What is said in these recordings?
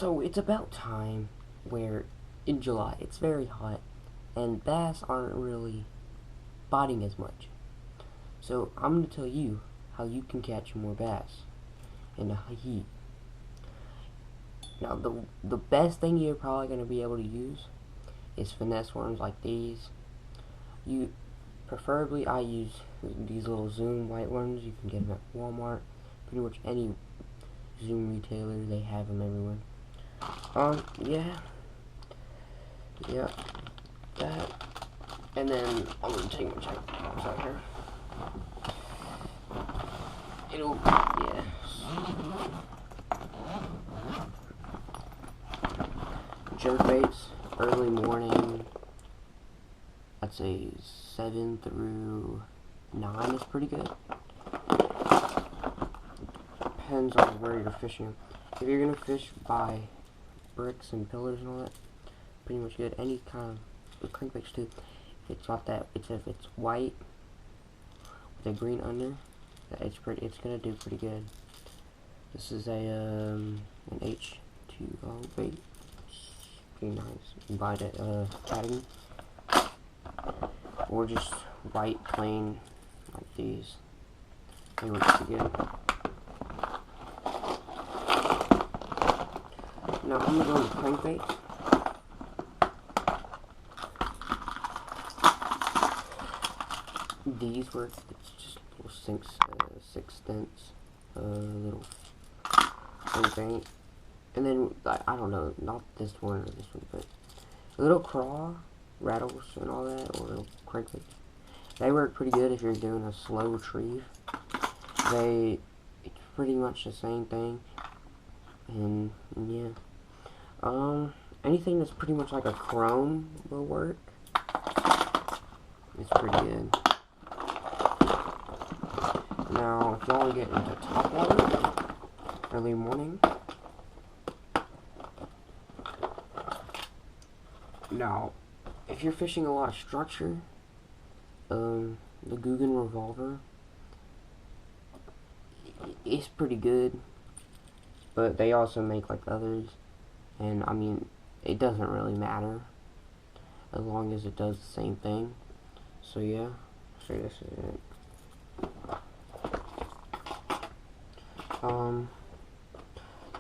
So it's about time where in July it's very hot and bass aren't really biting as much. So I'm going to tell you how you can catch more bass in the heat. Now the best thing you're probably going to be able to use is finesse worms like these. Preferably I use these little Zoom white worms. You can get them at Walmart, pretty much any Zoom retailer, they have them everywhere. Yeah, that, and then I'm gonna take my check box out here. Yeah. Jerk baits, early morning, I'd say 7 through 9 is pretty good. Depends on where you're fishing. If you're gonna fish by bricks and pillars and all that, pretty much good. Any kind of crankbaits too. If it's got that, if it's white with a green under, it's gonna do pretty good. This is an H2O bait. Pretty nice. You can buy it at Academy, or just white plain like these. They work pretty good. Now I'm gonna go with crankbait. These work. It's just little six cents, little crankbait. And then I don't know, not this one or this one, but a little craw, rattles and all that, or little crankbait. They work pretty good if you're doing a slow retrieve. It's pretty much the same thing. And yeah. Anything that's pretty much like a chrome will work. It's pretty good. Now, if y'all get into top water, early morning. Now, if you're fishing a lot of structure, the Googan Revolver is pretty good, but they also make like others. And I mean, it doesn't really matter as long as it does the same thing. So yeah, so this is it.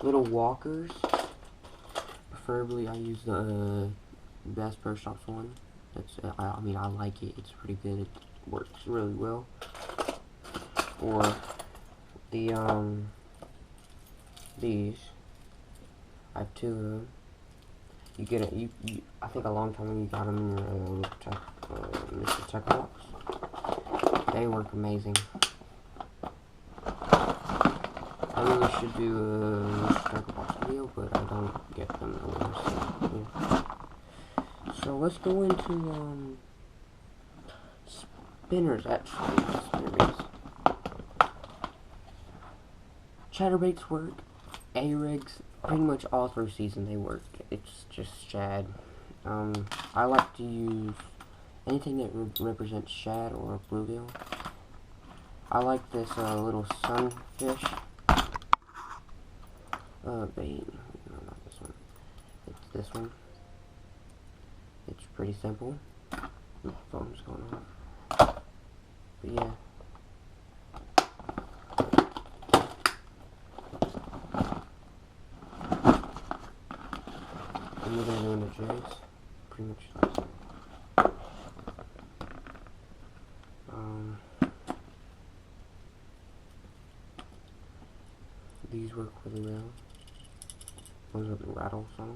Little walkers. Preferably, I use the Bass Pro Shops one. I mean, I like it. It's pretty good. It works really well. Or the these. I have 2 of them. You get it. I think a long time ago you got them in your Mr. Tech Box. They work amazing. I really should do a Mr. Tech Box video, but I don't get them anymore. So let's go into spinners. Actually, spinnerbaits. Chatterbaits work. A-rigs. Pretty much all through season they work. It's just shad. I like to use anything that represents shad or bluegill. I like this little sunfish bait. No, not this one. It's this one. It's pretty simple. My phone's going off. But yeah. I'm going to name the jigs. Pretty much like that. These work really well. Ones with the rattles on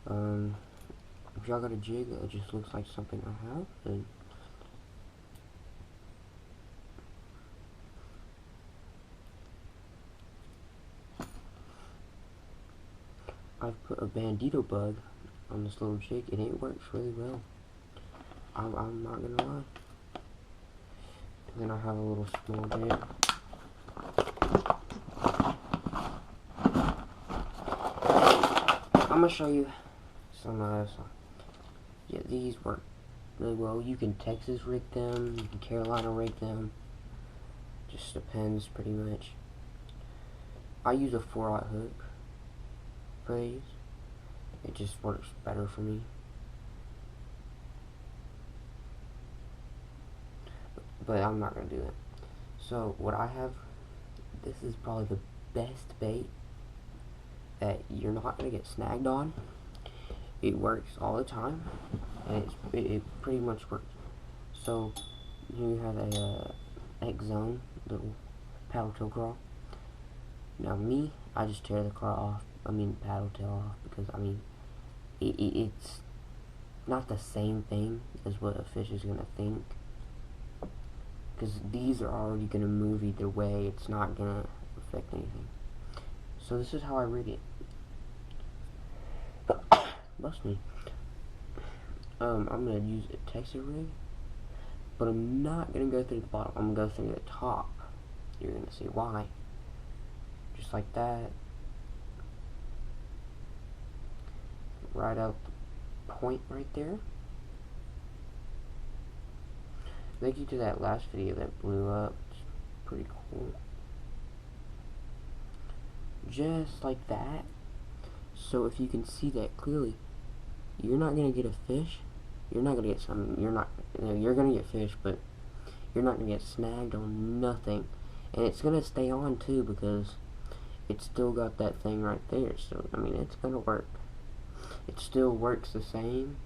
them. If y'all got a jig that just looks like something I have, then I've put a bandito bug on this little jig and it works really well. I'm not gonna lie. And then I have a little small jig. I'm gonna show you some yeah, these work really well. You can Texas rig them, you can Carolina rig them. Just depends pretty much. I use a 4/0 hook. sprays. It just works better for me. But I'm not going to do that. So what I have, this is probably the best bait that you're not going to get snagged on. It works all the time, and it pretty much works. So here you have a X-Zone little paddle tail crawl. Now me, I just tear the crawl off, paddle tail off, because it's not the same thing as what a fish is going to think. Because these are already going to move either way, it's not going to affect anything. So this is how I read it. Bust me. I'm going to use a Texas rig, but I'm not going to go through the bottom, I'm going to go through the top. You're going to see why. Just like that. Right out the point right there. Thank you to that last video that blew up. It's pretty cool. Just like that. So if you can see that clearly, you're not gonna get a fish. You're not gonna get some. You're gonna get fish, but you're not gonna get snagged on nothing. And it's gonna stay on too because it's still got that thing right there. So it's gonna work. It still works the same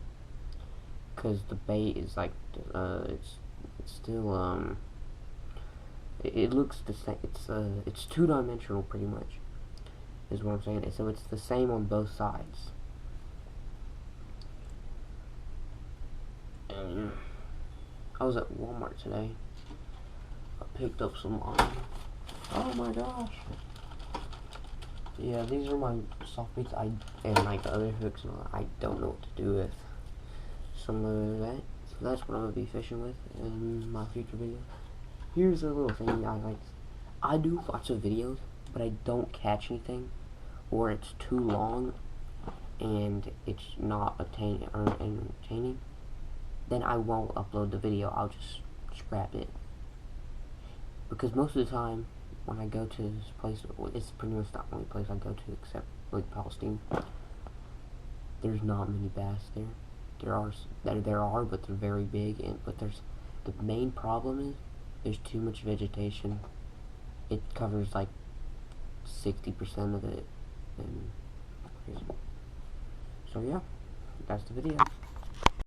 because the bait is like it's still it looks the same. It's two-dimensional pretty much is what I'm saying. So it's the same on both sides. And I was at Walmart today. I picked up some oh my gosh. Yeah, these are my soft baits. And like the other hooks and all that, I don't know what to do with some of that. So that's what I'm gonna be fishing with in my future videos. Here's a little thing I like. I do lots of videos, but I don't catch anything, or it's too long and it's not entertaining. Then I won't upload the video. I'll just scrap it. Because most of the time, when I go to this place, it's pretty much the only place I go to except Lake Palestine. There's not many bass there. There are, but they're very big. But the main problem is there's too much vegetation. It covers like 60% of it, and so yeah, that's the video.